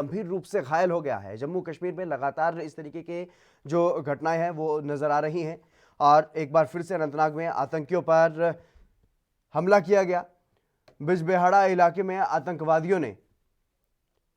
गंभीर रूप से घायल हो गया है। जम्मू कश्मीर में लगातार इस तरीके के जो घटनाएं हैं वो नजर आ रही हैं और एक बार फिर से अनंतनाग में आतंकियों पर हमला किया गया। बिजबेहाड़ा इलाके में आतंकवादियों ने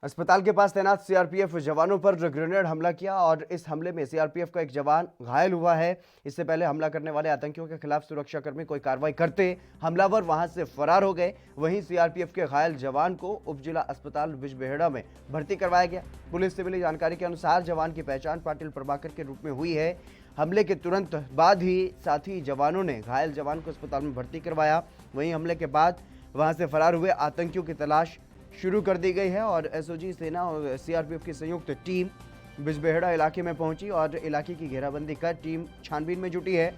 अस्पताल के पास तैनात सीआरपीएफ जवानों पर ग्रेनेड हमला किया और इस हमले में सीआरपीएफ का एक जवान घायल हुआ है। इससे पहले हमला करने वाले आतंकियों के खिलाफ सुरक्षाकर्मी कोई कार्रवाई करते हमलावर वहां से फरार हो गए। वहीं सीआरपीएफ के घायल जवान को उपजिला अस्पताल बिजबेहड़ा में भर्ती करवाया गया। पुलिस से मिली जानकारी के अनुसार जवान की पहचान पाटिल प्रभाकर के रूप में हुई है। हमले के तुरंत बाद ही साथी जवानों ने घायल जवान को अस्पताल में भर्ती करवाया। वहीं हमले के बाद वहां से फरार हुए आतंकियों की तलाश शुरू कर दी गई है और एसओजी सेना और सीआरपीएफ की संयुक्त टीम बिजबेहड़ा इलाके में पहुंची और इलाके की घेराबंदी कर टीम छानबीन में जुटी है।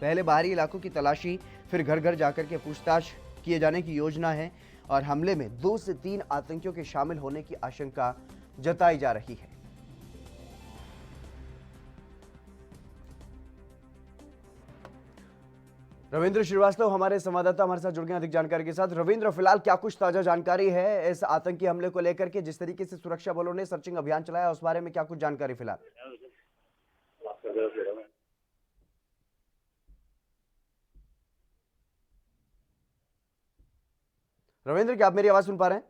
पहले बाहरी इलाकों की तलाशी, फिर घर घर जाकर के पूछताछ किए जाने की योजना है और हमले में 2 से 3 आतंकियों के शामिल होने की आशंका जताई जा रही है। रविंद्र श्रीवास्तव हमारे संवाददाता हमारे साथ जुड़ गए अधिक जानकारी के साथ। रविंद्र, फिलहाल क्या कुछ ताजा जानकारी है इस आतंकी हमले को लेकर के, जिस तरीके से सुरक्षा बलों ने सर्चिंग अभियान चलाया उस बारे में क्या कुछ जानकारी फिलहाल? रविंद्र, क्या आप मेरी आवाज सुन पा रहे हैं?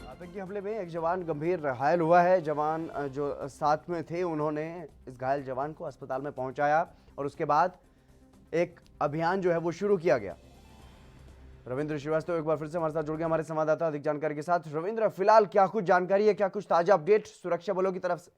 आतंकी हमले में एक जवान गंभीर घायल हुआ है। जवान जो साथ में थे उन्होंने इस घायल जवान को अस्पताल में पहुंचाया और उसके बाद एक अभियान जो है वो शुरू किया गया। रविंद्र श्रीवास्तव एक बार फिर से हमारे साथ जुड़ गए हमारे संवाददाता अधिक जानकारी के साथ। रविंद्र, फिलहाल क्या कुछ जानकारी है, क्या कुछ ताजा अपडेट सुरक्षा बलों की तरफ से?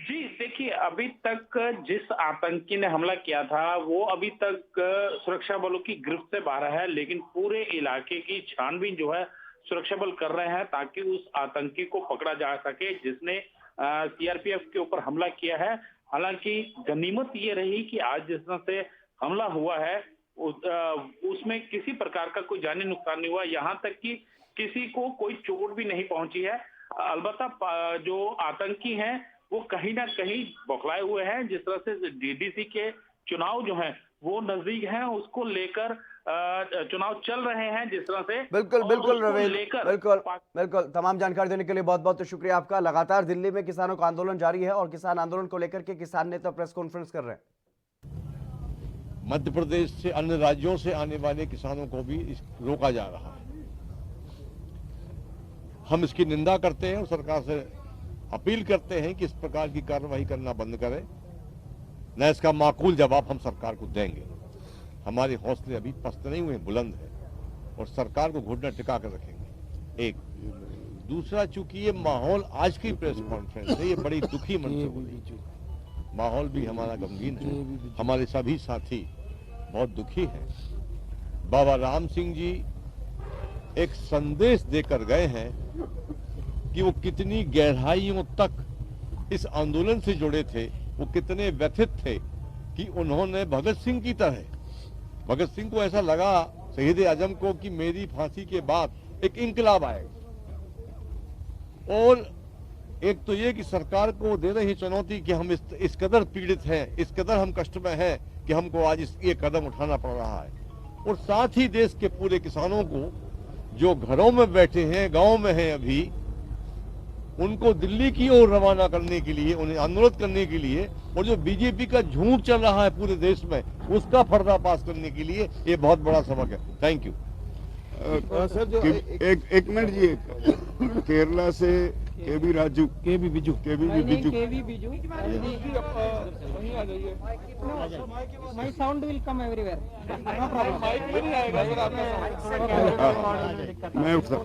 जी देखिए, अभी तक जिस आतंकी ने हमला किया था वो अभी तक सुरक्षा बलों की गिरफ्त से बाहर है, लेकिन पूरे इलाके की छानबीन जो है सुरक्षा बल कर रहे हैं ताकि उस आतंकी को पकड़ा जा सके जिसने सीआरपीएफ के ऊपर हमला किया है। हालांकि गनीमत ये रही कि आज जिस तरह से हमला हुआ है उसमें किसी प्रकार का कोई जानी नुकसान नहीं हुआ, यहाँ तक कि किसी को कोई चोट भी नहीं पहुंची है। अलबत्ता जो आतंकी हैं वो कहीं ना कहीं बौखलाए हुए हैं। जिस तरह से डीडीसी के चुनाव जो हैं वो नजदीक हैं, उसको लेकर चुनाव चल रहे हैं जिस तरह से। बिल्कुल बिल्कुल रविंद्र, बिल्कुल तमाम जानकारी देने के लिए बहुत बहुत शुक्रिया आपका। लगातार दिल्ली में किसानों का आंदोलन जारी है और किसान आंदोलन को लेकर के किसान नेता प्रेस कॉन्फ्रेंस कर रहे हैं। मध्य प्रदेश से अन्य राज्यों से आने वाले किसानों को भी रोका जा रहा है। हम इसकी निंदा करते हैं और सरकार से अपील करते हैं कि इस प्रकार की कार्रवाई करना बंद करें, न इसका माकूल जवाब हम सरकार को देंगे। हमारे हौसले अभी पस्त नहीं हुए, बुलंद है और सरकार को घुटना टिका कर रखेंगे। एक दूसरा, चूंकि ये माहौल आज की प्रेस कॉन्फ्रेंस है, ये बड़ी दुखी मन से बोली, माहौल भी हमारा गमगीन है, हमारे सभी साथी बहुत दुखी हैं। बाबा राम सिंह जी एक संदेश देकर गए हैं कि वो कितनी गहराइयों तक इस आंदोलन से जुड़े थे, वो कितने व्यथित थे कि उन्होंने भगत सिंह की तरह, भगत सिंह को ऐसा लगा शहीद आजम को कि मेरी फांसी के बाद एक इंकलाब आएगा। और एक तो ये कि सरकार को दे रही चुनौती कि हम इस कदर पीड़ित हैं, इस कदर हम कष्ट में हैं कि हमको आज ये कदम उठाना पड़ रहा है। और साथ ही देश के पूरे किसानों को जो घरों में बैठे हैं, गांव में हैं अभी, उनको दिल्ली की ओर रवाना करने के लिए, उन्हें आंदोलन करने के लिए, और जो बीजेपी का झूठ चल रहा है पूरे देश में उसका पर्दाफाश करने के लिए ये बहुत बड़ा सबक है। Thank you. सर जो एक मिनट जी, केरला से केबी Biju My sound will come everywhere. No problem. मैं उठता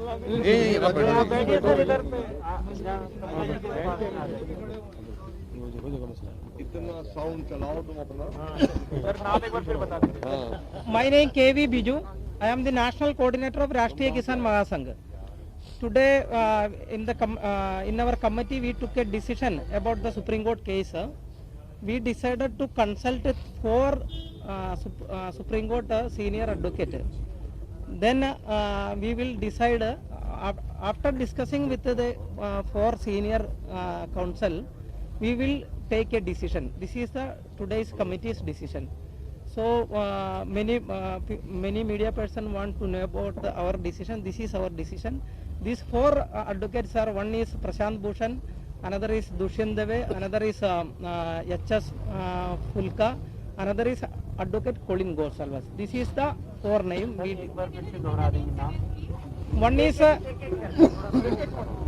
इतना साउंड चलाओ तुम अपना। My name KV Biju. I am the national coordinator of Rashtriya Kisan Mahasangh. Today, in our committee, we took a decision about the Supreme Court case. We decided to consult 4 Supreme Court senior advocate. Then we will decide after discussing with the 4 senior counsel. we will take a decision. This is the today's committee's decision. So many media person want to know about our decision. This is our decision. These four advocates are, one is Prashant Bhushan, another is Dushyant Dave, another is H.S. Fulka, another is Advocate Colin Gosalvas. This is the four name.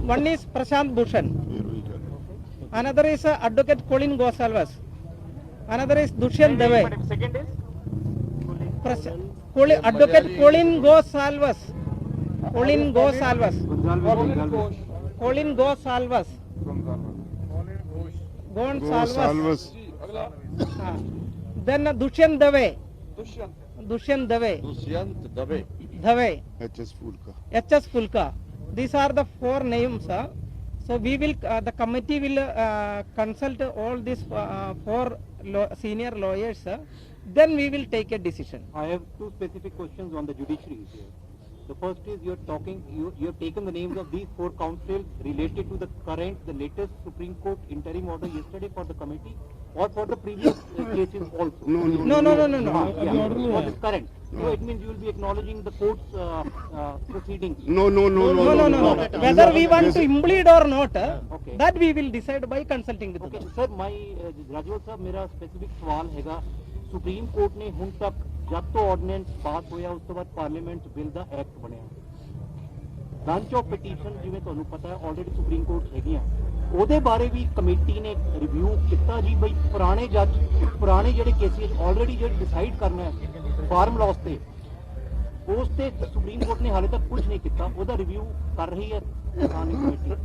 One is Prashant Bhushan, another is Advocate Colin Gosalvas, another is Dushyant Dave, Advocate Colin Gosalvas, Colin Gosalvas, Colin Gosalvas, Gonsalvas. Then Dushyant Dave, Dushyant Dave, Dushyant दबे Dave, HS Fulka. H.S. Fulka. These are the four names. So we will, the committee will consult all these four senior lawyers. Then we will take a decision. I have two specific questions on the judiciary here. The first is you have taken the names of these four counsels related to the latest Supreme Court interim order yesterday for the committee, or for the previous cases also? No. For this current. So it means you will be acknowledging the court's proceedings. No. No. Whether we want to implead or not, Okay. that we will decide by consulting with Okay, them. sir, my राजवल साहब मेरा specific सवाल हैगा supreme court ने ਹੁਣ ਤੱਕ ਜਦ ਤੋਂ ordinance ਪਾਸ ਹੋਇਆ ਉਸ ਤੋਂ ਬਾਅਦ ਪਾਰਲੀਮੈਂਟ ਬਿੱਲ ਦਾ ਐਕਟ ਬਣਿਆ ਬ੍ਰਾਂਚ ਆਫ ਪਟੀਸ਼ਨ ਜਿਵੇਂ ਤੁਹਾਨੂੰ ਪਤਾ ਹੈ ਆਲਰੇਡੀ ਸੁਪਰੀਮ ਕੋਰਟ ਹੈਗੀਆਂ ਉਹਦੇ ਬਾਰੇ ਵੀ ਕਮੇਟੀ ਨੇ ਰਿਵਿਊ ਕੀਤਾ ਜੀ ਬਈ ਪੁਰਾਣੇ ਜੱਜ ਪੁਰਾਣੇ ਜਿਹੜੇ ਕੇਸਿਸ ਆਲਰੇਡੀ ਜਿਹੜੇ ਡਿਸਾਈਡ ਕਰਨਾ ਹੈ ਫਾਰਮ ਲਾਸ ਤੇ ਉਸ ਤੇ ਸੁਪਰੀਮ ਕੋਰਟ ਨੇ ਹਾਲੇ ਤੱਕ ਕੁਝ ਨਹੀਂ ਕੀਤਾ ਉਹਦਾ ਰਿਵਿਊ ਕਰ ਰਹੀ ਹੈ ਕਮੇਟੀ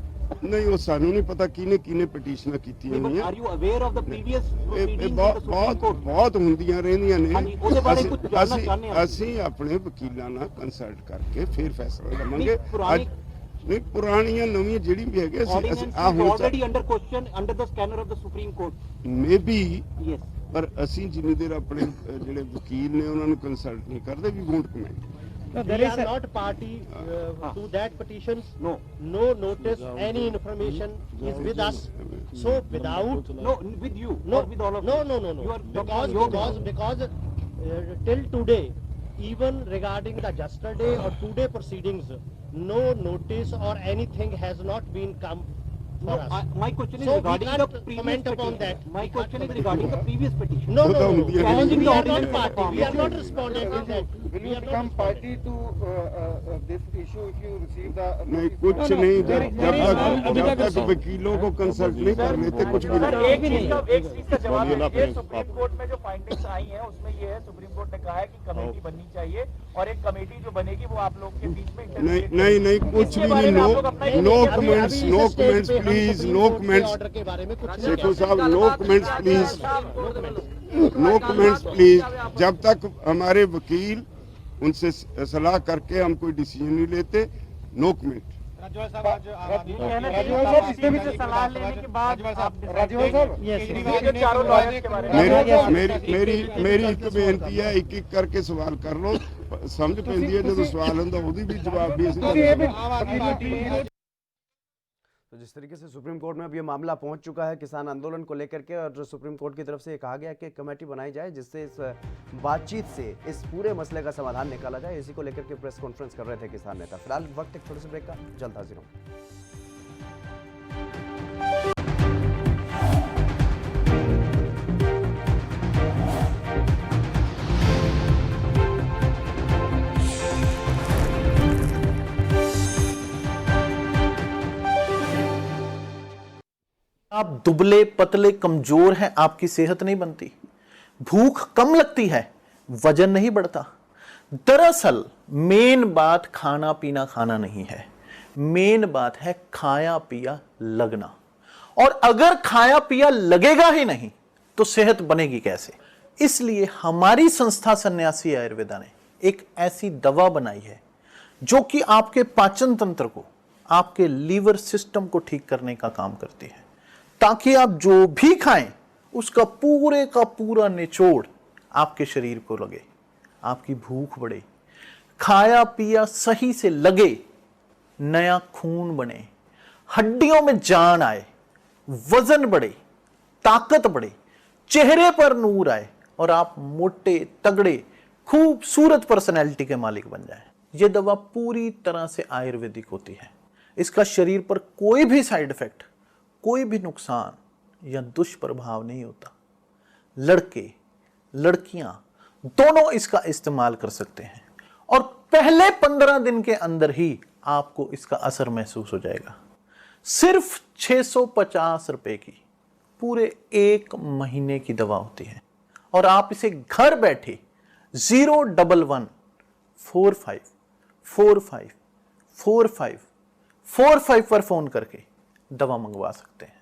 ਨਹੀਂ ਉਹ ਸਾਨੂੰ ਨਹੀਂ ਪਤਾ ਕਿਹਨੇ ਪਟੀਸ਼ਨਾਂ ਕੀਤੀਆਂ ਹੋਈਆਂ are you aware of the previous ਇਹ ਪ੍ਰੋਸੀਡਿੰਗਸ ਇਨ ਦ ਸੁਪਰੀਮ ਕੋਰਟ ਬਹੁਤ ਹੁੰਦੀਆਂ ਰਹਿੰਦੀਆਂ ਨੇ ਹਾਂਜੀ, ਉਹਦੇ ਬਾਰੇ ਕੁਝ ਜਾਣਨਾ ਚਾਹੁੰਦੇ ਹਾਂ। ਅਸੀਂ ਆਪਣੇ ਵਕੀਲਾਂ ਨਾਲ ਕੰਸਲਟ ਕਰਕੇ ਫਿਰ ਫੈਸਲਾ ਲਵਾਂਗੇ ਨਹੀਂ, ਪੁਰਾਣੀ- ਨਹੀਂ ਪੁਰਾਣੀਆਂ ਨਵੀਆਂ ਜਿਹੜੀ ਵੀ ਹੈਗੇ ਅਸੀਂ ordinance is already under question under the scanner of the Supreme Court. Maybe Yes. ਪਰ ਅਸੀਂ ਜਿੰਨੀ ਦੇਰ ਆਪਣੇ ਜਿਹੜੇ ਵਕੀਲ ਨੇ ਉਹਨਾਂ ਨੂੰ ਕੰਸਲਟ ਨਹੀਂ ਕਰਦੇ we won't comment No, We there is are a, not party to that petitions. No. No notice, any information is with us. So without No, with you. no, Or with all of no, you. no, no, You no. are talking on your Because till today, even regarding the yesterday or today proceedings, no notice or anything has not been come for No, us. my question is So we regarding can't the previous comment upon petition. that. My We question can't is regarding the previous petition. No, Both no, of no. them, we are Challenging the we are not ordinance party. form. We are not responding to that. Will We you are not become party responding. to this issue if you receive the नहीं notice? कुछ no, नहीं there is- there is- जब तक वकीलों को consult नहीं कर लेते कुछ भी नहीं एक भी नहीं। एक चीज का जवाब बोलिए ना दीजिए। अपने सुप्रीम आप। कोर्ट में जो फाइंडिंग्स आई हैं उसमें ये है, सुप्रीम कोर्ट ने कहा है कि कमेटी बननी चाहिए और एक कमेटी जो बनेगी वो आप लोग के बीच में नहीं कुछ भी नहीं no comments please no comments order के बारे में कुछ नहीं शेखो साहब नो कमेंट्स प्लीज जब तक हमारे वकील उनसे सलाह करके हम कोई डिसीजन नहीं लेते नो कमेंट राजवाल साहब इसके भी सलाह लेने के बाद राजवाल साहब yes. ये जो चारों लॉयर्स के बारे में मेरी एक बेनती है एक एक करके सवाल कर लो समझ पैंदी है जो सवाल होंगे ਉਹਦੀ भी जवाब भी ਅਸੀਂ तो जिस तरीके से सुप्रीम कोर्ट में अब ये मामला पहुंच चुका है किसान आंदोलन को लेकर के, और सुप्रीम कोर्ट की तरफ से ये कहा गया कि कमेटी बनाई जाए जिससे इस बातचीत से इस पूरे मसले का समाधान निकाला जाए। इसी को लेकर के प्रेस कॉन्फ्रेंस कर रहे थे किसान नेता। फिलहाल वक्त एक छोटे से ब्रेक का, जल्द हाजिर हूं। आप दुबले पतले कमजोर हैं, आपकी सेहत नहीं बनती, भूख कम लगती है, वजन नहीं बढ़ता। दरअसल मेन बात खाना पीना खाना नहीं है, मेन बात है खाया पिया लगना। और अगर खाया पिया लगेगा ही नहीं तो सेहत बनेगी कैसे? इसलिए हमारी संस्था सन्यासी आयुर्वेदा ने एक ऐसी दवा बनाई है जो कि आपके पाचन तंत्र को, आपके लीवर सिस्टम को ठीक करने का काम करती है, ताकि आप जो भी खाएं उसका पूरे का पूरा निचोड़ आपके शरीर को लगे, आपकी भूख बढ़े, खाया पिया सही से लगे, नया खून बने, हड्डियों में जान आए, वजन बढ़े, ताकत बढ़े, चेहरे पर नूर आए और आप मोटे तगड़े खूबसूरत पर्सनैलिटी के मालिक बन जाएं। यह दवा पूरी तरह से आयुर्वेदिक होती है। इसका शरीर पर कोई भी साइड इफेक्ट, कोई भी नुकसान या दुष्प्रभाव नहीं होता। लड़के लड़कियां दोनों इसका इस्तेमाल कर सकते हैं और पहले 15 दिन के अंदर ही आपको इसका असर महसूस हो जाएगा। सिर्फ 650 रुपए की पूरे 1 महीने की दवा होती है और आप इसे घर बैठे 01145454545 पर फोन करके दवा मंगवा सकते हैं।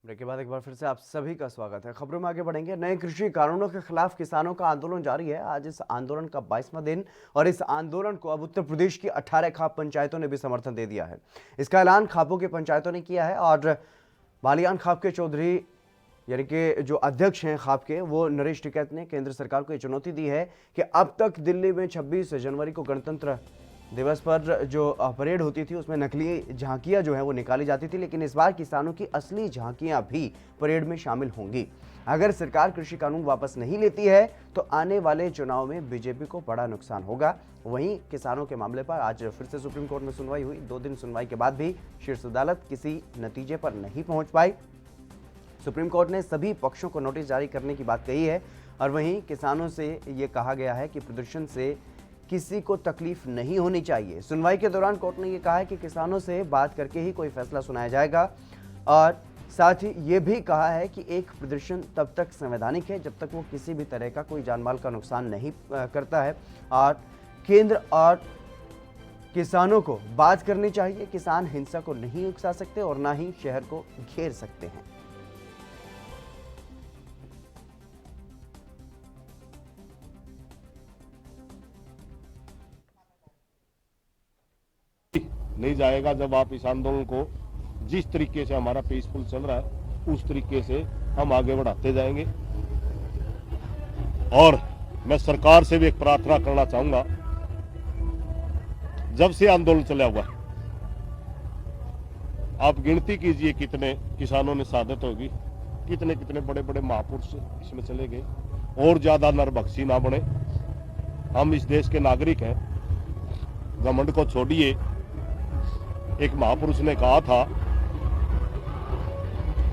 ब्रेक के बाद एक बार फिर से आप सभी का स्वागत है। खबरों में आगे बढ़ेंगे। नए कृषि कानूनों के खिलाफ किसानों का आंदोलन जारी है। आज इस आंदोलन का 22वां दिन और इस आंदोलन को अब उत्तर प्रदेश की 18 खाप पंचायतों ने भी समर्थन दे दिया है। इसका ऐलान खापों की पंचायतों ने किया है और बालियान खाप के चौधरी यानी कि जो अध्यक्ष हैं खाप के, वो नरेश टिकैत ने केंद्र सरकार को ये चुनौती दी है कि अब तक दिल्ली में 26 जनवरी को गणतंत्र दिवस पर जो परेड होती थी उसमें नकली झांकियां जो है वो निकाली जाती थी, लेकिन इस बार किसानों की असली झांकियां भी परेड में शामिल होंगी। अगर सरकार कृषि कानून वापस नहीं लेती है तो आने वाले चुनाव में बीजेपी को बड़ा नुकसान होगा। वहीं किसानों के मामले पर आज फिर से सुप्रीम कोर्ट में सुनवाई हुई। 2 दिन सुनवाई के बाद भी शीर्ष अदालत किसी नतीजे पर नहीं पहुंच पाई। सुप्रीम कोर्ट ने सभी पक्षों को नोटिस जारी करने की बात कही है और वहीं किसानों से ये कहा गया है कि प्रदर्शन से किसी को तकलीफ नहीं होनी चाहिए। सुनवाई के दौरान कोर्ट ने यह कहा है कि किसानों से बात करके ही कोई फैसला सुनाया जाएगा और साथ ही ये भी कहा है कि एक प्रदर्शन तब तक संवैधानिक है जब तक वो किसी भी तरह का कोई जानमाल का नुकसान नहीं करता है और केंद्र और किसानों को बात करनी चाहिए। किसान हिंसा को नहीं उकसा सकते और ना ही शहर को घेर सकते हैं। नहीं जाएगा जब आप इस आंदोलन को जिस तरीके से हमारा पीसफुल चल रहा है उस तरीके से हम आगे बढ़ाते जाएंगे। और मैं सरकार से भी एक प्रार्थना करना चाहूंगा, जब से आंदोलन चला हुआ है आप गिनती कीजिए कितने किसानों ने शहादत होगी, कितने कितने बड़े बड़े महापुरुष इसमें चले गए। और ज्यादा नरभक्षी ना बने। हम इस देश के नागरिक हैं, घमंड को छोड़िए। एक महापुरुष ने कहा था,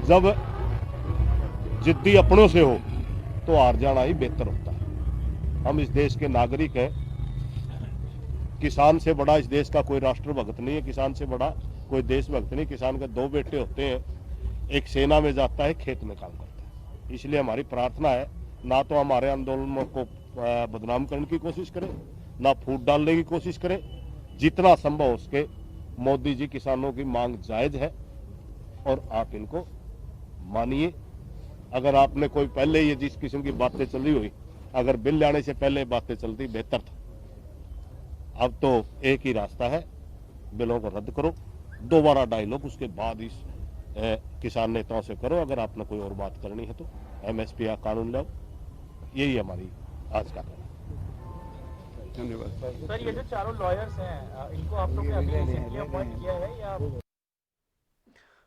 जब जिद्दी अपनों से हो तो हार जाना ही बेहतर होता है। हम इस देश के नागरिक हैं। किसान से बड़ा इस देश का कोई राष्ट्रभक्त नहीं है, किसान से बड़ा कोई देशभक्त नहीं। किसान के 2 बेटे होते हैं, एक सेना में जाता है, खेत में काम करता है। इसलिए हमारी प्रार्थना है, ना तो हमारे आंदोलन को बदनाम करने की कोशिश करें, ना फूट डालने की कोशिश करें। जितना संभव हो सके मोदी जी किसानों की मांग जायज है और आप इनको मानिए। अगर आपने कोई पहले ये जिस किस्म की बातें चली हुई, अगर बिल लाने से पहले बातें चलती बेहतर था। अब तो एक ही रास्ता है, बिलों को रद्द करो, दोबारा डायलॉग उसके बाद इस किसान नेताओं से करो। अगर आपने कोई और बात करनी है तो MSP का कानून लाओ। यही हमारी आज का काम। धन्यवाद। सर, ये जो चारों लॉयर्स हैं, इनको आप लोग ने अभी रिसेंटली अपॉइंट किया है या?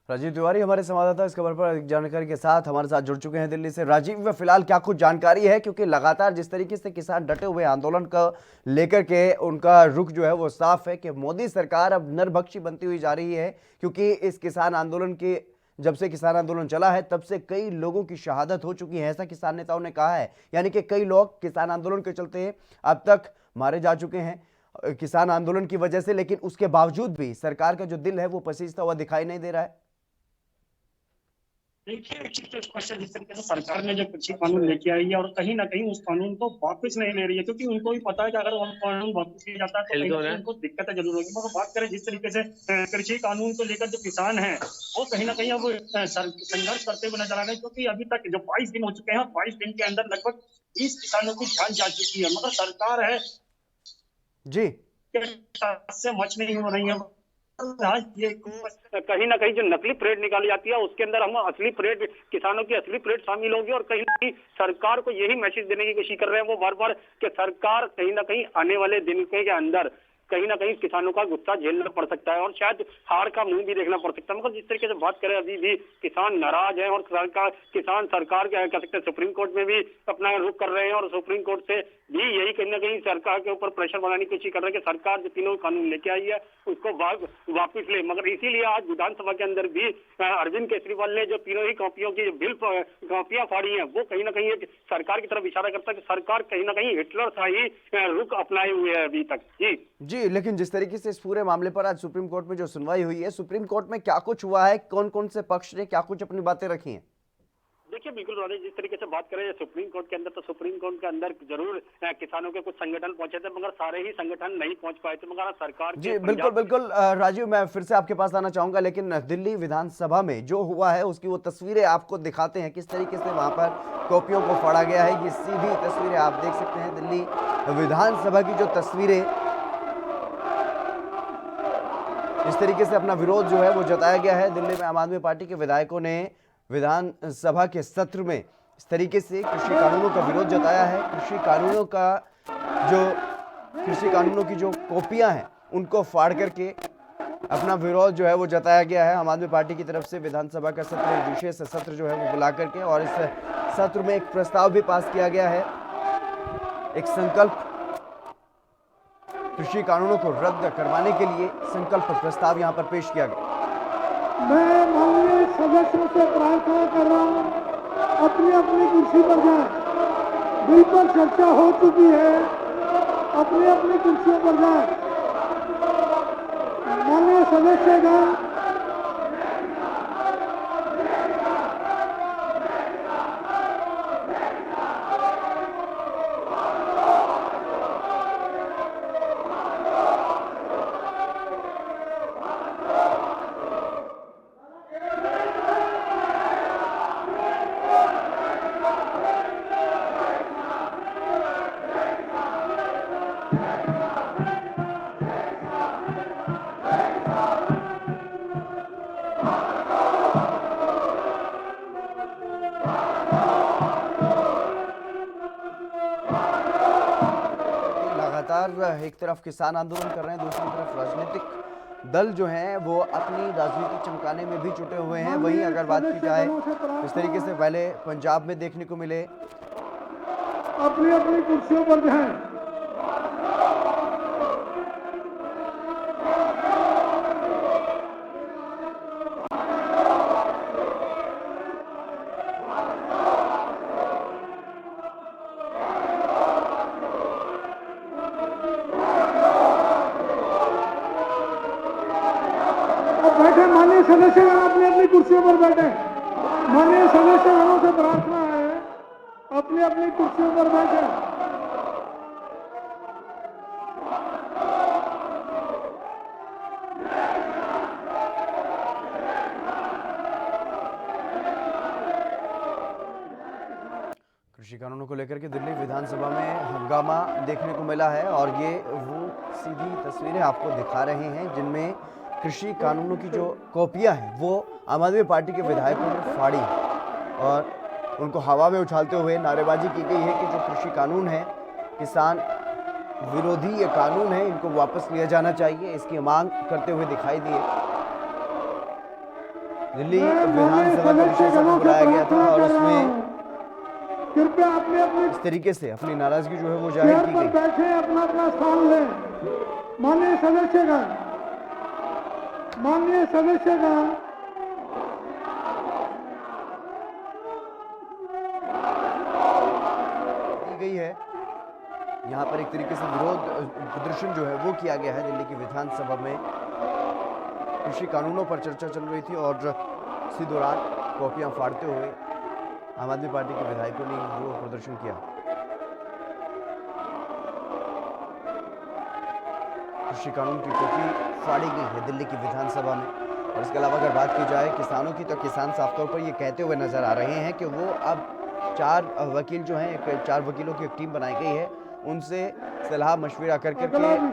राजीव तिवारी हमारे संवाददाता इस खबर पर जानकारी के साथ हमारे साथ जुड़ चुके हैं दिल्ली से। राजीव, फिलहाल क्या कुछ जानकारी है, क्योंकि लगातार जिस तरीके से किसान डटे हुए आंदोलन का लेकर के उनका रुख जो है वो साफ है कि मोदी सरकार अब नरभक्षी बनती हुई जा रही है, क्योंकि इस किसान आंदोलन के जब से किसान आंदोलन चला है तब से कई लोगों की शहादत हो चुकी है, ऐसा किसान नेताओं ने कहा है। यानी कि कई लोग किसान आंदोलन के चलते अब तक मारे जा चुके हैं किसान आंदोलन की वजह से, लेकिन उसके बावजूद भी सरकार का जो दिल है वो पसीजता हुआ दिखाई नहीं दे रहा है। देखिए, एक चीज तो स्पष्ट है, जिस तरीके से सरकार ने जो कृषि कानून लेके आई है और कहीं ना कहीं उस कानून को वापस नहीं ले रही है, क्योंकि उनको भी पता है कि अगर वो कानून वापस लिया जाता है तो कहीं ना कहीं उनको दिक्कतें जरूर होगी। मगर बात करें जिस तरीके से कृषि कानून को लेकर जो किसान है वो कहीं ना कहीं अब संघर्ष करते हुए नजर आ रहे हैं, क्योंकि अभी तक जो 22 दिन हो चुके हैं, 22 दिन के अंदर लगभग 20 किसानों की जान जा चुकी है। मगर सरकार है जी से मच नहीं हो रही है। आज ये कहीं ना कहीं जो नकली परेड निकाली जाती है उसके अंदर हम असली परेड, किसानों की असली परेड शामिल होगी और कहीं ना कहीं सरकार को यही मैसेज देने की कोशिश कर रहे हैं वो बार बार कि सरकार कहीं ना कहीं आने वाले दिन के अंदर कहीं ना कहीं किसानों का गुस्सा झेलना पड़ सकता है और शायद हार का मुंह भी देखना पड़ सकता है। मगर जिस तरीके से बात करें अभी भी किसान नाराज हैं और किसान सरकार कह सकते हैं सुप्रीम कोर्ट में भी अपना रुख कर रहे हैं और सुप्रीम कोर्ट से भी यही कहीं ना कहीं सरकार के ऊपर प्रेशर बनाने की कोशिश कर रहे हैं कि सरकार जो तीनों कानून लेके आई है उसको वापिस ले। मगर इसीलिए आज विधानसभा के अंदर भी अरविंद केजरीवाल ने जो तीनों ही कॉपियों की बिल कॉपियां फाड़ी हैं वो कहीं ना कहीं एक सरकार की तरफ इशारा करता है कि सरकार कहीं ना कहीं हिटलर शाही रुख अपनाए हुए है अभी तक। जी, लेकिन जिस तरीके से इस पूरे मामले पर आज सुप्रीम कोर्ट में जो सुनवाई हुई है, सुप्रीम कोर्ट में क्या कुछ हुआ है, कौन कौन से पक्ष ने क्या कुछ अपनी बातें रखी हैं? देखिए बिल्कुल राजेश, जिस तरीके से बात करें सुप्रीम कोर्ट के अंदर तो सुप्रीम कोर्ट के अंदर जरूर किसानों के कुछ संगठन पहुंचे थे मगर सारे ही संगठन नहीं पहुंच पाए थे। मगर सरकार जी बिल्कुल राजीव, मैं फिर से आपके पास आना चाहूंगा, लेकिन दिल्ली विधानसभा में जो हुआ है उसकी वो तस्वीरें आपको दिखाते हैं किस तरीके से वहां पर कॉपियों को फाड़ा गया है। ये सीधी तस्वीरें आप देख सकते हैं दिल्ली विधानसभा की जो तस्वीरें, इस तरीके से अपना विरोध जो है वो जताया गया है। दिल्ली में आम आदमी पार्टी के विधायकों ने विधानसभा के सत्र में इस तरीके से कृषि कानूनों का विरोध जताया है। कृषि कानूनों की जो कॉपियां हैं उनको फाड़ करके अपना विरोध जो है वो जताया गया है। आम आदमी पार्टी की तरफ से विधानसभा का सत्र, विशेष सत्र जो है वो बुला करके, और इस सत्र में एक प्रस्ताव भी पास किया गया है, एक संकल्प, कृषि कानूनों को रद्द करवाने के लिए संकल्प प्रस्ताव यहां पर पेश किया गया। मैं माननीय सदस्यों से प्रार्थना कर रहा हूं अपनी अपनी कुर्सी पर जाए। बिल पर चर्चा हो चुकी है, अपनी अपनी कुर्सियों पर जाए। माननीय सदस्यगण, एक तरफ किसान आंदोलन कर रहे हैं, दूसरी तरफ राजनीतिक दल जो हैं वो अपनी राजनीति चमकाने में भी जुटे हुए हैं। वहीं अगर बात की जाए इस तरीके से पहले पंजाब में देखने को मिले, अपनी अपनी कुर्सियों पर जाएं। माननीय सदस्यगण अपनी अपनी कुर्सियों पर बैठे। माननीय सदस्यगणों से प्रार्थना है अपनी अपनी कुर्सियों पर बैठे। कृषि कानूनों को लेकर के दिल्ली विधानसभा में हंगामा देखने को मिला है और ये वो सीधी तस्वीरें आपको दिखा रहे हैं जिनमें कृषि कानूनों की जो कॉपियां हैं वो आम आदमी पार्टी के विधायकों ने फाड़ी और उनको हवा में उछालते हुए नारेबाजी की गई है कि जो कृषि कानून है, किसान विरोधी ये कानून है, इनको वापस लिया जाना चाहिए, इसकी मांग करते हुए दिखाई दिए। दिल्ली विधानसभा का विशेष सत्र बुलाया गया था और उसमें कृपया अपने अपने इस तरीके से अपनी नाराजगी जो है वो जाहिर की गई। बैठे अपना अपना स्थान लें। माननीय सदस्यगण, माननीय सदस्यगण, की गई है यहाँ पर एक तरीके से विरोध प्रदर्शन जो है वो किया गया है। दिल्ली की विधानसभा में कृषि कानूनों पर चर्चा चल रही थी और इसी दौरान कॉपियां फाड़ते हुए आम आदमी पार्टी के विधायकों ने विरोध प्रदर्शन किया। कृषि कानून की कॉपी फाड़ी गई है दिल्ली की विधानसभा में। और इसके अलावा अगर बात की जाए किसानों की, तो किसान साफ तौर पर ये कहते हुए नजर आ रहे हैं कि वो अब 4 वकील जो हैं, 4 वकीलों की एक टीम बनाई गई है, उनसे सलाह मशविरा करके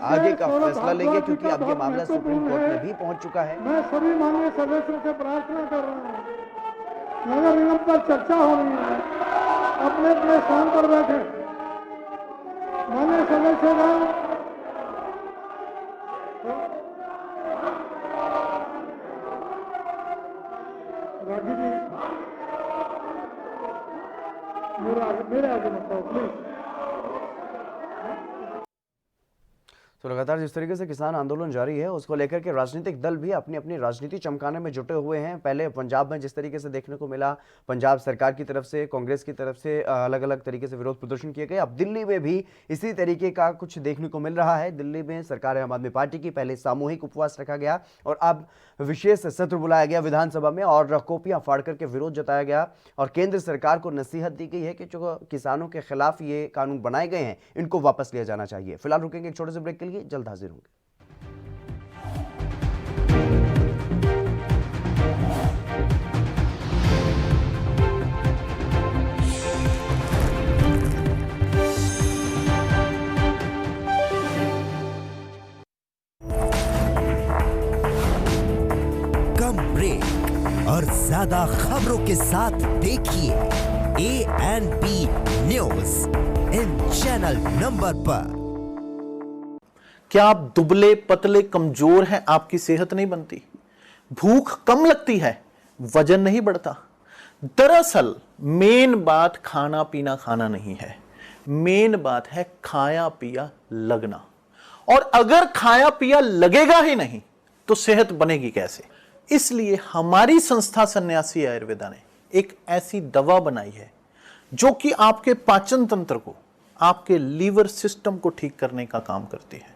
आगे का फैसला लेंगे, क्योंकि अब ये मामला सुप्रीम कोर्ट में भी पहुंच चुका है। मैं सभी माननीय सदस्यों से प्रार्थना कर रहा हूँ, नगर निगम पर चर्चा हो रही है, अपने अपने स्थान पर बैठे माननीय सदस्यगण। राजी जी मेरे आगे मत आओ प्लीज। तो लगातार जिस तरीके से किसान आंदोलन जारी है, उसको लेकर के राजनीतिक दल भी अपनी अपनी राजनीति चमकाने में जुटे हुए हैं। पहले पंजाब में जिस तरीके से देखने को मिला, पंजाब सरकार की तरफ से, कांग्रेस की तरफ से अलग अलग तरीके से विरोध प्रदर्शन किए गए। अब दिल्ली में भी इसी तरीके का कुछ देखने को मिल रहा है। दिल्ली में सरकार आम आदमी पार्टी की पहले सामूहिक उपवास रखा गया और अब विशेष सत्र बुलाया गया विधानसभा में और कॉपियां फाड़ करके विरोध जताया गया और केंद्र सरकार को नसीहत दी गई है कि जो किसानों के खिलाफ ये कानून बनाए गए हैं, इनको वापस लिया जाना चाहिए। फिलहाल रुकेंगे एक छोटे से ब्रेक के लिए, जल्द हाजिर होंगे। कम ब्रेक और ज्यादा खबरों के साथ देखिए ANP news in channel number पर। क्या आप दुबले पतले कमजोर हैं, आपकी सेहत नहीं बनती, भूख कम लगती है, वजन नहीं बढ़ता? दरअसल मेन बात खाना पीना खाना नहीं है, मेन बात है खाया पिया लगना। और अगर खाया पिया लगेगा ही नहीं तो सेहत बनेगी कैसे? इसलिए हमारी संस्था सन्यासी आयुर्वेदा ने एक ऐसी दवा बनाई है जो कि आपके पाचन तंत्र को, आपके लीवर सिस्टम को ठीक करने का काम करती है,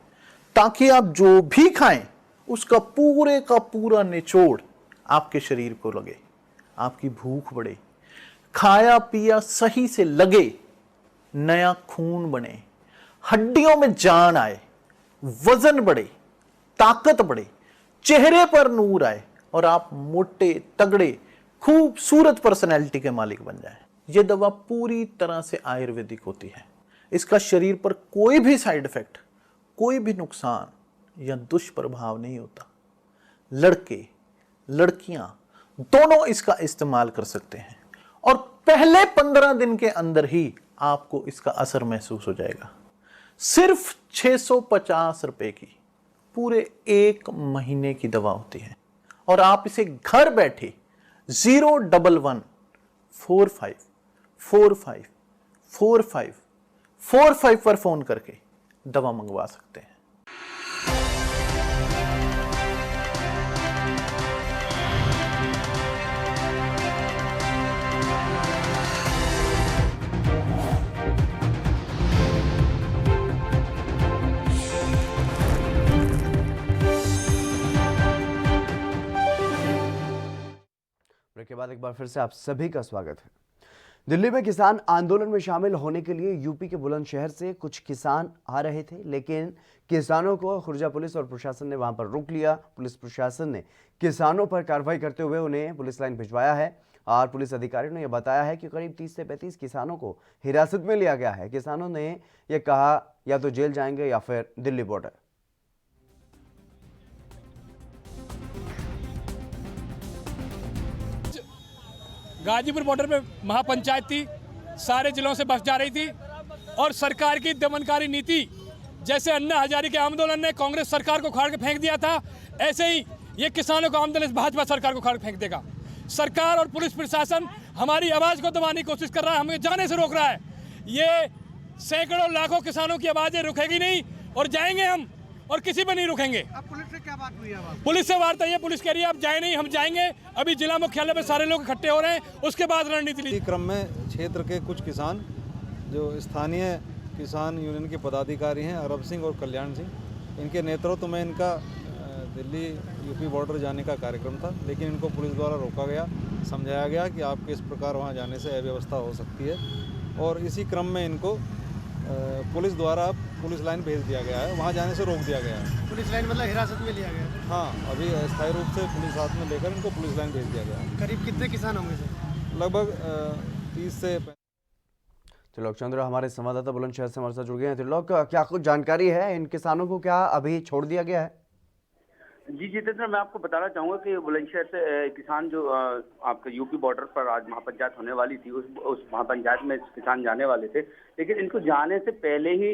ताकि आप जो भी खाएं उसका पूरे का पूरा निचोड़ आपके शरीर को लगे, आपकी भूख बढ़े, खाया पिया सही से लगे, नया खून बने, हड्डियों में जान आए, वजन बढ़े, ताकत बढ़े, चेहरे पर नूर आए और आप मोटे तगड़े खूबसूरत पर्सनैलिटी के मालिक बन जाएं। यह दवा पूरी तरह से आयुर्वेदिक होती है। इसका शरीर पर कोई भी साइड इफेक्ट, कोई भी नुकसान या दुष्प्रभाव नहीं होता। लड़के लड़कियां दोनों इसका इस्तेमाल कर सकते हैं और पहले 15 दिन के अंदर ही आपको इसका असर महसूस हो जाएगा। सिर्फ 650 रुपए की पूरे 1 महीने की दवा होती है और आप इसे घर बैठे 01145454545 पर फोन करके दवा मंगवा सकते हैं। ब्रेक के बाद एक बार फिर से आप सभी का स्वागत है। दिल्ली में किसान आंदोलन में शामिल होने के लिए यूपी के बुलंदशहर से कुछ किसान आ रहे थे, लेकिन किसानों को खुर्जा पुलिस और प्रशासन ने वहां पर रोक लिया। पुलिस प्रशासन ने किसानों पर कार्रवाई करते हुए उन्हें पुलिस लाइन भिजवाया है और पुलिस अधिकारियों ने यह बताया है कि करीब 30 से 35 किसानों को हिरासत में लिया गया है। किसानों ने यह कहा या तो जेल जाएंगे या फिर दिल्ली बॉर्डर। गाजीपुर बॉर्डर पे महापंचायत थी, सारे जिलों से बस जा रही थी और सरकार की दमनकारी नीति, जैसे अन्ना हजारे के आंदोलन ने कांग्रेस सरकार को उखाड़ के फेंक दिया था, ऐसे ही ये किसानों का आंदोलन भाजपा सरकार को उखाड़ के फेंक देगा। सरकार और पुलिस प्रशासन हमारी आवाज को दबाने की कोशिश कर रहा है, हमें जाने से रोक रहा है। ये सैकड़ों लाखों किसानों की आवाजें रुकेगी नहीं और जाएंगे हम और किसी पर नहीं रुकेंगे। अब पुलिस से क्या बात हुई है? पुलिस से वार्ता है, पुलिस कह रही है आप जाए नहीं, हम जाएंगे। अभी जिला मुख्यालय पे सारे लोग इकट्ठे हो रहे हैं, उसके बाद रणनीति ली। क्रम में क्षेत्र के कुछ किसान जो स्थानीय किसान यूनियन के पदाधिकारी हैं, अरब सिंह और कल्याण सिंह, इनके नेतृत्व में इनका दिल्ली यूपी बॉर्डर जाने का कार्यक्रम था, लेकिन इनको पुलिस द्वारा रोका गया, समझाया गया कि आपके इस प्रकार वहाँ जाने से अव्यवस्था हो सकती है और इसी क्रम में इनको पुलिस द्वारा पुलिस लाइन भेज दिया गया है, वहाँ जाने से रोक दिया गया है। पुलिस लाइन मतलब हिरासत में लिया गया? हाँ, अभी अस्थायी रूप से पुलिस साथ में लेकर इनको पुलिस लाइन भेज दिया गया है। करीब कितने किसान होंगे सर? लगभग 30 से। त्रिलोक चंद्र हमारे संवाददाता बुलंदशहर से हमारे साथ जुड़ गए हैं। त्रिलोक, क्या कुछ जानकारी है, इन किसानों को क्या अभी छोड़ दिया गया है? जी जितेंद्र, मैं आपको बताना चाहूंगा कि बुलंदशहर से किसान जो आपके यूपी बॉर्डर पर आज महापंचायत होने वाली थी, उस महापंचायत में किसान जाने वाले थे, लेकिन इनको जाने से पहले ही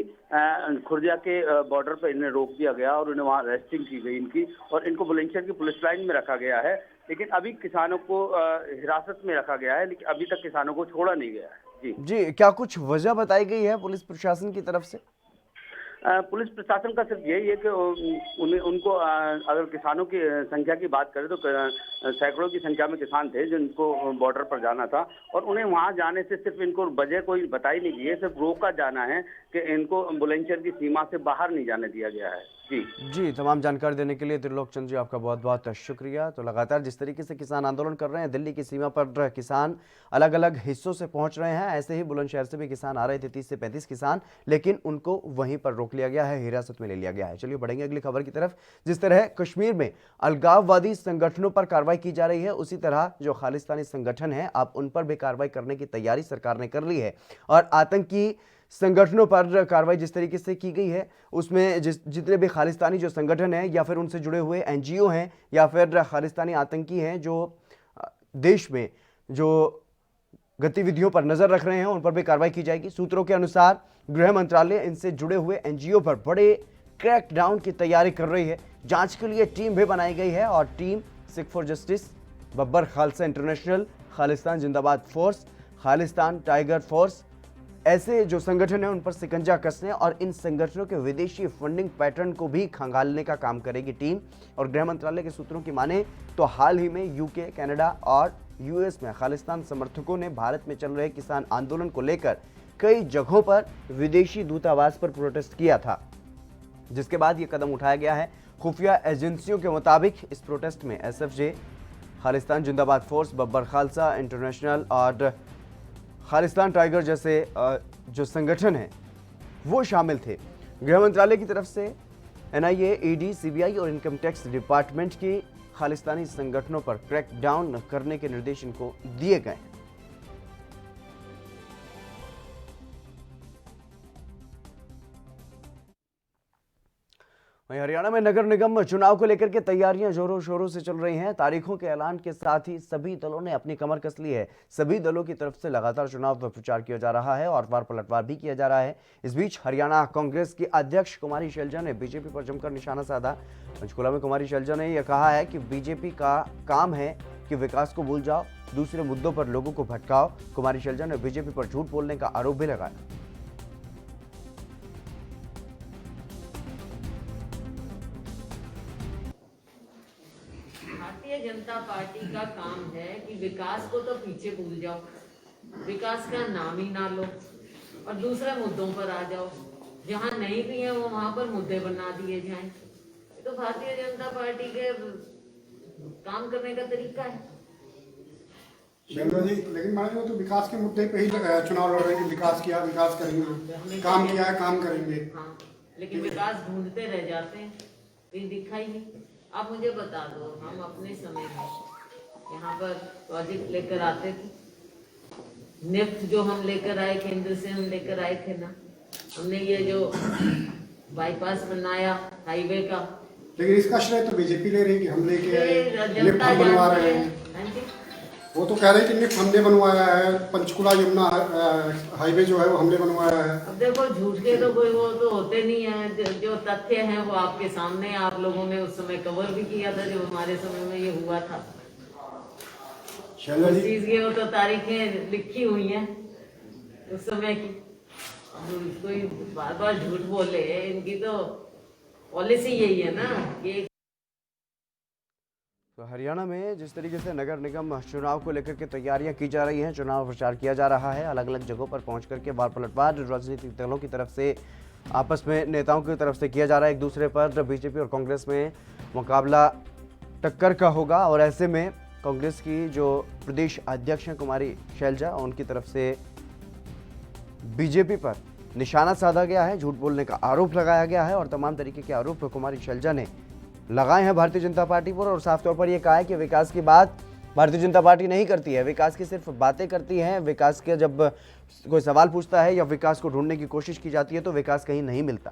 खुर्जा के बॉर्डर पर इन्हें रोक दिया गया और उन्हें वहां रेस्टिंग की गई इनकी, और इनको बुलंदशहर की पुलिस लाइन में रखा गया है। लेकिन अभी किसानों को हिरासत में रखा गया है, लेकिन अभी तक किसानों को छोड़ा नहीं गया है। जी, क्या कुछ वजह बताई गई है पुलिस प्रशासन की तरफ से? पुलिस प्रशासन का सिर्फ यही है कि उनको अगर किसानों की संख्या की बात करें तो सैकड़ों की संख्या में किसान थे जिनको बॉर्डर पर जाना था, और उन्हें वहां जाने से सिर्फ इनको वजह कोई बताई नहीं गई है, सिर्फ रोका जाना है कि इनको बुलंदशहर की सीमा से बाहर नहीं जाने दिया गया है। जी, तमाम जानकारी देने के लिए त्रिलोक चंद्र जी आपका बहुत बहुत शुक्रिया। तो लगातार जिस तरीके से किसान आंदोलन कर रहे हैं, दिल्ली की सीमा पर किसान अलग अलग हिस्सों से पहुंच रहे हैं, ऐसे ही बुलंदशहर से भी किसान आ रहे थे, 30 से 35 किसान, लेकिन उनको वहीं पर रोक लिया गया है, हिरासत में ले लिया गया है। चलिए बढ़ेंगे अगली खबर की तरफ। जिस तरह कश्मीर में अलगाववादी संगठनों पर कार्रवाई की जा रही है, उसी तरह जो खालिस्तानी संगठन है, अब उन पर भी कार्रवाई करने की तैयारी सरकार ने कर ली है। और आतंकी संगठनों पर कार्रवाई जिस तरीके से की गई है, उसमें जितने भी खालिस्तानी जो संगठन है या फिर उनसे जुड़े हुए एनजीओ हैं या फिर खालिस्तानी आतंकी हैं जो देश में जो गतिविधियों पर नजर रख रहे हैं, उन पर भी कार्रवाई की जाएगी। सूत्रों के अनुसार गृह मंत्रालय इनसे जुड़े हुए एनजीओ पर बड़े क्रैकडाउन की तैयारी कर रही है। जांच के लिए टीम भी बनाई गई है और team Sikh for justice, Babbar Khalsa international, Khalistan जिंदाबाद फोर्स, खालिस्तान टाइगर फोर्स, ऐसे जो संगठन है उन पर शिकंजा कसने और इन संगठनों के विदेशी फंडिंग पैटर्न को भी खंगालने का काम करेगी टीम। और गृह मंत्रालय के सूत्रों की माने तो हाल ही में यूके, कनाडा और यूएस में खालिस्तान समर्थकों ने भारत में चल रहे किसान आंदोलन को लेकर कई जगहों पर विदेशी दूतावास पर प्रोटेस्ट किया था, जिसके बाद यह कदम उठाया गया है। खुफिया एजेंसियों के मुताबिक इस प्रोटेस्ट में एसएफजे, खालिस्तान जिंदाबाद फोर्स, बब्बर खालसा इंटरनेशनल और खालिस्तान टाइगर जैसे जो संगठन हैं वो शामिल थे। गृह मंत्रालय की तरफ से एनआईए, ईडी, सीबीआई और इनकम टैक्स डिपार्टमेंट की खालिस्तानी संगठनों पर क्रैकडाउन करने के निर्देश इनको दिए गए हैं। वहीं हरियाणा में नगर निगम चुनाव को लेकर के तैयारियां जोरों शोरों से चल रही हैं। तारीखों के ऐलान के साथ ही सभी दलों ने अपनी कमर कस ली है। सभी दलों की तरफ से लगातार चुनाव पर प्रचार किया जा रहा है और वार पलटवार भी किया जा रहा है। इस बीच हरियाणा कांग्रेस की अध्यक्ष कुमारी शैलजा ने बीजेपी पर जमकर निशाना साधा। पंचकुला में कुमारी शैलजा ने यह कहा है कि बीजेपी का काम है कि विकास को भूल जाओ, दूसरे मुद्दों पर लोगों को भटकाओ। कुमारी शैलजा ने बीजेपी पर झूठ बोलने का आरोप भी लगाया। भारतीय जनता पार्टी का काम है कि विकास को तो पीछे भूल जाओ, विकास का नाम ही ना लो और दूसरे मुद्दों पर आ जाओ। जहां नहीं भी है वो वहां पर मुद्दे बना दिए जाएं। तो भारतीय जनता पार्टी के काम करने का तरीका है। जी, लेकिन मैडम वो तो विकास के मुद्दे पे ही चुनाव लड़ रहे हैं। विकास किया, विकास करेंगे, काम किया है, काम करेंगे। हाँ, लेकिन विकास ढूंढते रह जाते हैं, कहीं दिखा ही नहीं। आप मुझे बता दो, हम अपने समय में यहाँ पर प्रोजेक्ट लेकर आते थे, निफ्ट जो हम लेकर आए केंद्र से, हम लेकर आए थे ना, हमने ये जो बाईपास बनाया हाईवे का, लेकिन इसका श्रेय तो बीजेपी ले रही है कि हम लेके निफ्ट हम बनवा रहे हैं। वो तो कह रहे हैं कि निफ्ट हमने बनवाया है, पंचकुला यमुना हाईवे जो है वो हमने बनवाया है। अब देखो झूठ के तो कोई वो तो होते नहीं है, जो तथ्य हैं वो आपके सामने, आप लोगों ने उस समय कवर भी किया था जो हमारे समय में ये हुआ था। उस चीज की वो तो तारीखें लिखी हुई हैं उस समय की। कोई बार बार झूठ बोले, इनकी तो पॉलिसी यही है ना कि तो हरियाणा में जिस तरीके से नगर निगम चुनाव को लेकर के तैयारियां की जा रही हैं, चुनाव प्रचार किया जा रहा है, अलग अलग जगहों पर पहुंच करके वार पलटवार राजनीतिक दलों की तरफ से आपस में नेताओं की तरफ से किया जा रहा है। एक दूसरे पर बीजेपी और कांग्रेस में मुकाबला टक्कर का होगा और ऐसे में कांग्रेस की जो प्रदेश अध्यक्ष हैं कुमारी शैलजा, उनकी तरफ से बीजेपी पर निशाना साधा गया है, झूठ बोलने का आरोप लगाया गया है और तमाम तरीके के आरोप कुमारी शैलजा ने लगाए हैं भारतीय जनता पार्टी पर और साफ तौर पर यह कहा है कि विकास की बात भारतीय जनता पार्टी नहीं करती है, विकास की सिर्फ बातें करती है। विकास के जब कोई सवाल पूछता है या विकास को ढूंढने की कोशिश की जाती है तो विकास कहीं नहीं मिलता।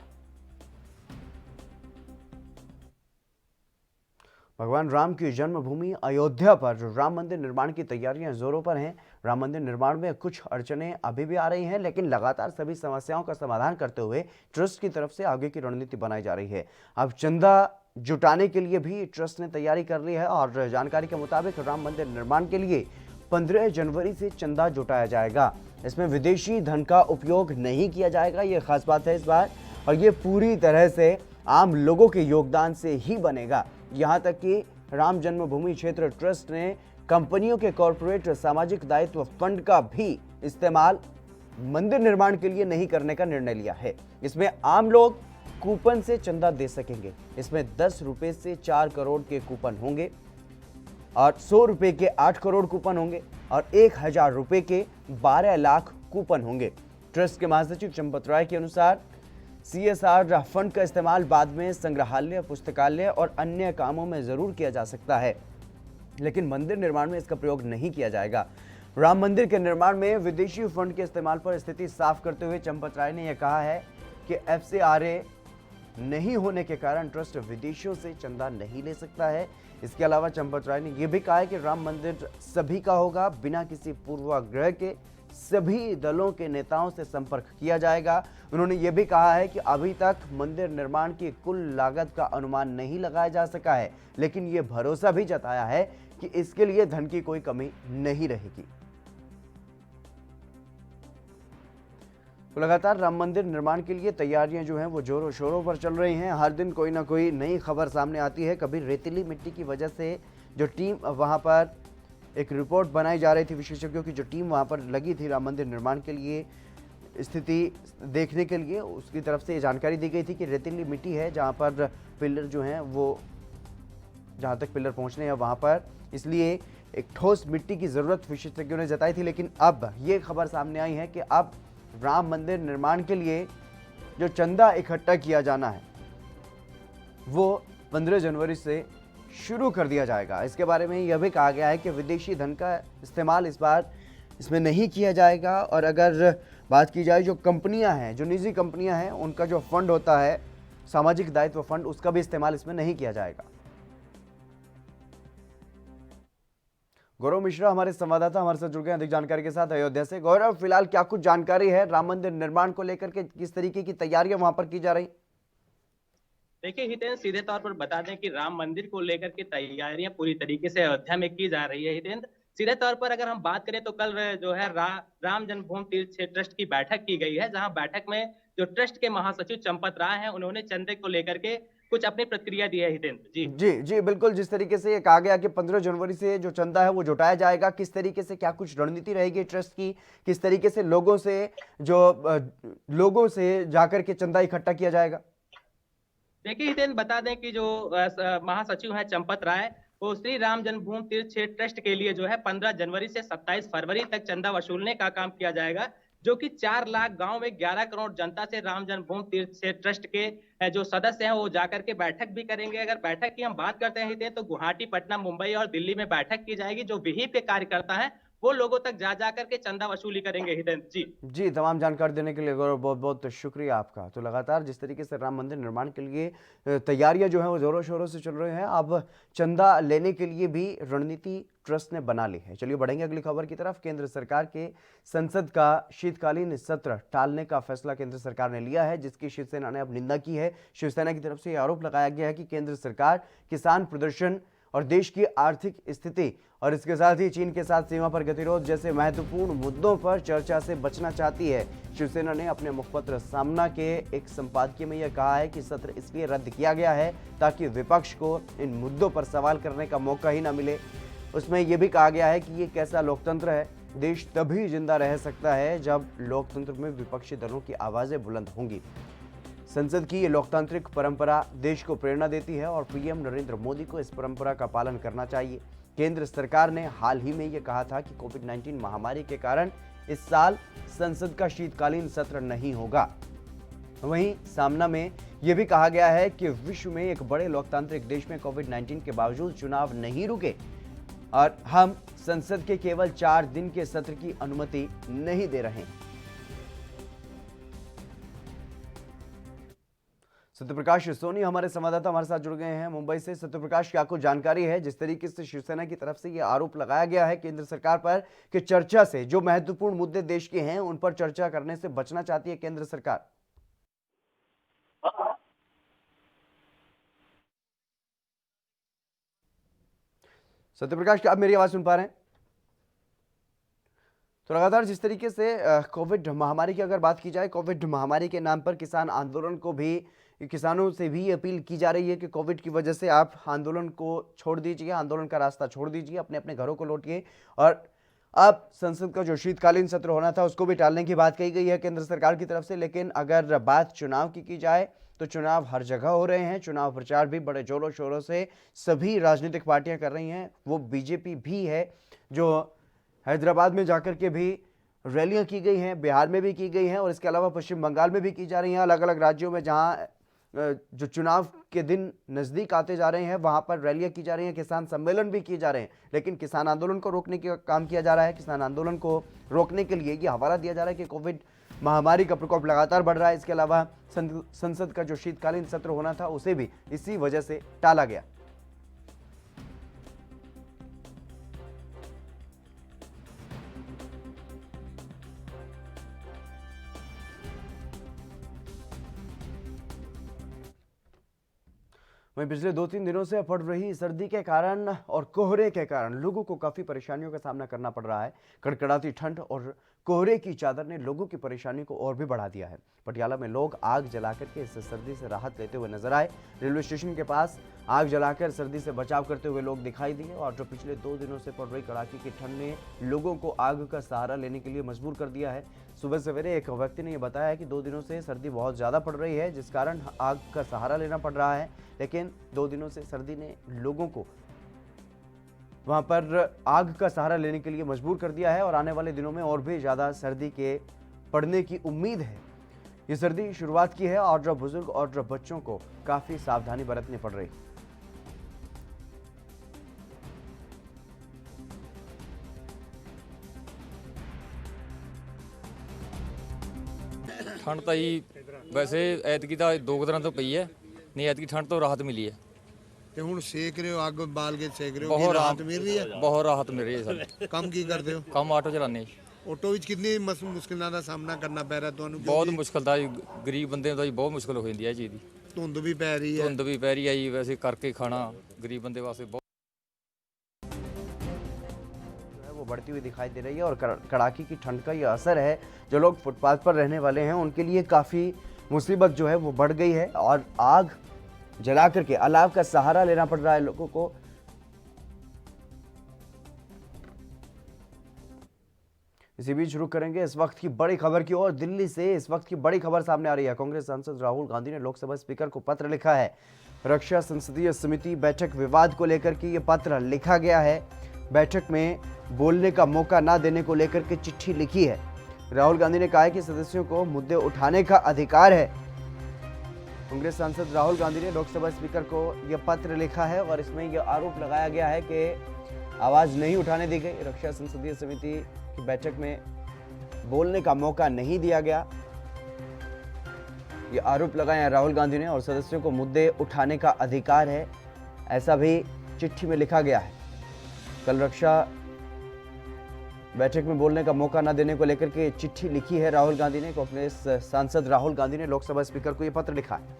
भगवान राम की जन्मभूमि अयोध्या पर राम मंदिर निर्माण की तैयारियां जोरों पर हैं। राम मंदिर निर्माण में कुछ अड़चनें अभी भी आ रही हैं, लेकिन लगातार सभी समस्याओं का समाधान करते हुए ट्रस्ट की तरफ से आगे की रणनीति बनाई जा रही है। अब चंदा जुटाने के लिए भी ट्रस्ट ने तैयारी कर ली है और जानकारी के मुताबिक राम मंदिर निर्माण के लिए 15 जनवरी से चंदा जुटाया जाएगा। इसमें विदेशी धन का उपयोग नहीं किया जाएगा, ये खास बात है इस बार, और ये पूरी तरह से आम लोगों के योगदान से ही बनेगा। यहाँ तक कि राम जन्मभूमि क्षेत्र ट्रस्ट ने कंपनियों के कॉरपोरेट सामाजिक दायित्व फंड का भी इस्तेमाल मंदिर निर्माण के लिए नहीं करने का निर्णय लिया है। इसमें आम लोग कूपन से चंदा दे सकेंगे। इसमें 10 रुपए से 4 करोड़ के कूपन होंगे और 100 रुपए के 8 करोड़ कूपन होंगे और 1000 रुपए के 12 लाख कूपन होंगे। ट्रस्ट के महासचिव चंपत राय के अनुसार CSR फंड का इस्तेमाल बाद में संग्रहालय, पुस्तकालय और अन्य कामों में जरूर किया जा सकता है, लेकिन मंदिर निर्माण में इसका प्रयोग नहीं किया जाएगा। राम मंदिर के निर्माण में विदेशी फंड के इस्तेमाल पर स्थिति साफ करते हुए चंपत राय ने यह कहा है कि FCRA नहीं होने के कारण ट्रस्ट विदेशियों से चंदा नहीं ले सकता है। इसके अलावा चंपत राय ने यह भी कहा है कि राम मंदिर सभी का होगा, बिना किसी पूर्वाग्रह के सभी दलों के नेताओं से संपर्क किया जाएगा। उन्होंने ये भी कहा है कि अभी तक मंदिर निर्माण की कुल लागत का अनुमान नहीं लगाया जा सका है, लेकिन ये भरोसा भी जताया है कि इसके लिए धन की कोई कमी नहीं रहेगी। तो लगातार राम मंदिर निर्माण के लिए तैयारियां जो हैं वो जोरों शोरों पर चल रही हैं। हर दिन कोई ना कोई नई खबर सामने आती है। कभी रेतीली मिट्टी की वजह से जो टीम वहां पर एक रिपोर्ट बनाई जा रही थी, विशेषज्ञों की जो टीम वहां पर लगी थी राम मंदिर निर्माण के लिए स्थिति देखने के लिए, उसकी तरफ से ये जानकारी दी गई थी कि रेतीली मिट्टी है जहां पर पिलर जो हैं वो जहां तक पिलर पहुंचने हैं वहां पर, इसलिए एक ठोस मिट्टी की जरूरत विशेषज्ञों ने जताई थी। लेकिन अब ये खबर सामने आई है कि अब राम मंदिर निर्माण के लिए जो चंदा इकट्ठा किया जाना है वो 15 जनवरी से शुरू कर दिया जाएगा। इसके बारे में यह भी कहा गया है कि विदेशी धन का इस्तेमाल इस बार इसमें नहीं किया जाएगा, और अगर बात की जाए जो कंपनियां हैं, जो निजी कंपनियां हैं, उनका जो फंड होता है सामाजिक दायित्व फंड, उसका भी इस्तेमाल इसमें नहीं किया जाएगा। गौरव मिश्रा हमारे संवाददाता हमारे साथ जुड़ गए अधिक जानकारी के साथ अयोध्या से। गौरव, फिलहाल क्या कुछ जानकारी है राम मंदिर निर्माण को लेकर के, किस तरीके की तैयारियां वहां पर की जा रही? देखिए हितेंद्र, सीधे तौर पर बता दें कि राम मंदिर को लेकर के तैयारियां पूरी तरीके से अयोध्या में की जा रही है। हितेंद्र, सीधे तौर पर अगर हम बात करें तो कल जो है राम जन्मभूमि तीर्थ ट्रस्ट की बैठक की गई है, जहां बैठक में जो ट्रस्ट के महासचिव चंपत राय हैं उन्होंने चंदे को लेकर के कुछ अपनी प्रतिक्रिया दी है। हितेंद्र जी बिल्कुल, जिस तरीके से ये कहा गया कि 15 जनवरी से जो चंदा है वो जुटाया जाएगा, किस तरीके से क्या कुछ रणनीति रहेगी ट्रस्ट की, किस तरीके से लोगों से जाकर के चंदा इकट्ठा किया जाएगा? देखिए हितेंद्र, बता दें कि जो महासचिव हैं चंपत राय, वो श्री राम जन्मभूमि तीर्थ ट्रस्ट के लिए जो है 15 जनवरी से 27 फरवरी तक चंदा वसूलने का काम किया जाएगा, जो कि 4 लाख गांव में 11 करोड़ जनता से राम जन्मभूमि तीर्थ ट्रस्ट के जो सदस्य हैं वो जाकर के बैठक भी करेंगे। अगर बैठक की हम बात करते हैं तो गुवाहाटी, पटना, मुंबई और दिल्ली में बैठक की जाएगी। जो विहिप के कार्यकर्ता हैं वो लोगों तक जा करके चंदा वसूली करेंगे। हितेंद्र जी तमाम जानकारी देने के लिए गौरव बहुत बहुत शुक्रिया आपका। तो लगातार जिस तरीके से राम मंदिर निर्माण के लिए तैयारियां जो है वो जोरों शोरों से चल रही हैं, अब चंदा लेने के लिए भी रणनीति ट्रस्ट ने बना ली है। चलिए बढ़ेंगे अगली खबर की तरफ। केंद्र सरकार के संसद का शीतकालीन सत्र टालने का फैसला केंद्र सरकार ने लिया है, जिसकी शिवसेना ने अब निंदा की है। शिवसेना की तरफ से यह आरोप लगाया गया है कि केंद्र सरकार किसान प्रदर्शन और देश की आर्थिक स्थिति और इसके साथ ही चीन के साथ सीमा पर गतिरोध जैसे महत्वपूर्ण मुद्दों पर चर्चा से बचना चाहती है। शिवसेना ने अपने मुखपत्र सामना के एक संपादकीय में यह कहा है कि सत्र इसलिए रद्द किया गया है ताकि विपक्ष को इन मुद्दों पर सवाल करने का मौका ही न मिले। उसमें यह भी कहा गया है कि ये कैसा लोकतंत्र है, देश तभी जिंदा रह सकता है जब लोकतंत्र में विपक्षी दलों की आवाजें बुलंद होंगी। संसद की ये लोकतांत्रिक परंपरा देश को प्रेरणा देती है और पीएम नरेंद्र मोदी को इस परंपरा का पालन करना चाहिए। केंद्र सरकार ने हाल ही में ये कहा था कि कोविड-19 महामारी के कारण इस साल संसद का शीतकालीन सत्र नहीं होगा। वहीं सामना में यह भी कहा गया है कि विश्व में एक बड़े लोकतांत्रिक देश में कोविड-19 के बावजूद चुनाव नहीं रुके। और हम संसद के केवल 4 दिन के सत्र की अनुमति नहीं दे रहे हैं। सत्यप्रकाश सोनी हमारे संवाददाता हमारे साथ जुड़ गए हैं मुंबई से। सत्यप्रकाश, क्या कुछ जानकारी है? जिस तरीके से शिवसेना की तरफ से यह आरोप लगाया गया है केंद्र सरकार पर कि चर्चा से जो महत्वपूर्ण मुद्दे देश के हैं उन पर चर्चा करने से बचना चाहती है केंद्र सरकार। सत्यप्रकाश, क्या आप मेरी आवाज सुन पा रहे हैं? तो लगातार जिस तरीके से कोविड महामारी की अगर बात की जाए, कोविड महामारी के नाम पर किसान आंदोलन को भी, किसानों से भी अपील की जा रही है कि कोविड की वजह से आप आंदोलन को छोड़ दीजिए, आंदोलन का रास्ता छोड़ दीजिए, अपने अपने घरों को लौटिए और अब संसद का जो शीतकालीन सत्र होना था उसको भी टालने की बात कही गई है केंद्र सरकार की तरफ से। लेकिन अगर बात चुनाव की जाए तो चुनाव हर जगह हो रहे हैं, चुनाव प्रचार भी बड़े जोरों शोरों से सभी राजनीतिक पार्टियां कर रही हैं। वो बीजेपी भी है जो हैदराबाद में जाकर के भी रैलियां की गई हैं, बिहार में भी की गई हैं और इसके अलावा पश्चिम बंगाल में भी की जा रही हैं। अलग अलग राज्यों में जहां जो चुनाव के दिन नज़दीक आते जा रहे हैं वहां पर रैलियां की जा रही हैं, किसान सम्मेलन भी किए जा रहे हैं। लेकिन किसान आंदोलन को रोकने का काम किया जा रहा है। किसान आंदोलन को रोकने के लिए ये हवाला दिया जा रहा है कि कोविड महामारी का प्रकोप लगातार बढ़ रहा है। इसके अलावा संसद का जो शीतकालीन सत्र होना था उसे भी इसी वजह से टाला गया। वहीं पिछले 2-3 दिनों से पड़ रही सर्दी के कारण और कोहरे के कारण लोगों को काफ़ी परेशानियों का सामना करना पड़ रहा है। कड़कड़ाती ठंड और कोहरे की चादर ने लोगों की परेशानी को और भी बढ़ा दिया है। पटियाला में लोग आग जलाकर के इस सर्दी से राहत लेते हुए नजर आए। रेलवे स्टेशन के पास आग जलाकर सर्दी से बचाव करते हुए लोग दिखाई दिए और जो पिछले 2 दिनों से पड़ रही कड़ाके की ठंड ने लोगों को आग का सहारा लेने के लिए मजबूर कर दिया है। सुबह सवेरे एक व्यक्ति ने यह बताया है कि 2 दिनों से सर्दी बहुत ज़्यादा पड़ रही है जिस कारण आग का सहारा लेना पड़ रहा है। लेकिन 2 दिनों से सर्दी ने लोगों को वहां पर आग का सहारा लेने के लिए मजबूर कर दिया है और आने वाले दिनों में और भी ज़्यादा सर्दी के पड़ने की उम्मीद है। ये सर्दी शुरुआत की है और जो बुजुर्ग और जो बच्चों को काफ़ी सावधानी बरतनी पड़ रही है। ठंड तो ही वैसे ऐतकी तो 2 दिनों तो पई है, नहीं ऐतकी ठंड तो राहत मिली है। ਤੇ ਹੁਣ ਸੇਕ ਰਹੇ ਹੋ, ਅੱਗ ਬਾਲ ਕੇ ਸੇਕ ਰਹੇ ਹੋ, बहुत ਕੀ ਰਾਹਤ राहत ਮਿਲ ਰਹੀ ਹੈ? बहुत राहत मिल रही है सर। ਕੰਮ ਕੀ ਕਰਦੇ ਹੋ? ਕੰਮ ਆਟੋ ਚਲਾਉਂਦੇ ਆਟੋ ਵਿੱਚ ਕਿੰਨੀ ਮੁਸ਼ਕਿਲਾਂ ਦਾ ਸਾਹਮਣਾ ਕਰਨਾ ਪੈ ਰਿਹਾ ਤੁਹਾਨੂੰ? ਬਹੁਤ ਮੁਸ਼ਕਲ ਦਾ ਜੀ, ਗਰੀਬ ਬੰਦੇ ਨੂੰ ਤਾਂ ਜੀ ਬਹੁਤ ਮੁਸ਼ਕਲ ਹੋ ਜਾਂਦੀ ਹੈ ਇਹ ਚੀਜ਼ ਦੀ। ਧੁੰਦ ਵੀ ਪੈ ਰਹੀ ਹੈ। ਧੁੰਦ ਵੀ ਪੈ ਰਹੀ ਹੈ ਜੀ, ਵੈਸੇ ਕਰਕੇ ਖਾਣਾ ਗਰੀਬ ਬੰਦੇ ਵਾਸਤੇ बहुत वो बढ़ती हुई दिखाई दे रही है और कड़ाके की ठंड का ये असर है। जो लोग फुटपाथ पर रहने वाले हैं उनके लिए काफ़ी मुसीबत जो है वो बढ़ गई है और आग जला करके अलाव का सहारा लेना पड़ रहा है लोगों को। इसी बीच रुक करेंगे इस वक्त की बड़ी खबर की ओर। दिल्ली से इस वक्त की बड़ी खबर सामने आ रही है। कांग्रेस सांसद राहुल गांधी ने लोकसभा स्पीकर को पत्र लिखा है। रक्षा संसदीय समिति बैठक विवाद को लेकर के ये पत्र लिखा गया है। बैठक में बोलने का मौका ना देने को लेकर के चिट्ठी लिखी है। राहुल गांधी ने कहा है कि सदस्यों को मुद्दे उठाने का अधिकार है। कांग्रेस सांसद राहुल गांधी ने लोकसभा स्पीकर को यह पत्र लिखा है और इसमें यह आरोप लगाया गया है कि आवाज नहीं उठाने दी गई। रक्षा संसदीय समिति की बैठक में बोलने का मौका नहीं दिया गया, यह आरोप लगाया राहुल गांधी ने और सदस्यों को मुद्दे उठाने का अधिकार है, ऐसा भी चिट्ठी में लिखा गया है। कल रक्षा बैठक में बोलने का मौका न देने को लेकर के चिट्ठी लिखी है राहुल गांधी ने। कांग्रेस सांसद राहुल गांधी ने लोकसभा स्पीकर को यह पत्र लिखा है।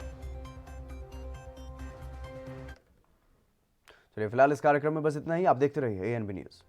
चलिए फिलहाल इस कार्यक्रम में बस इतना ही। आप देखते रहिए ANB न्यूज़।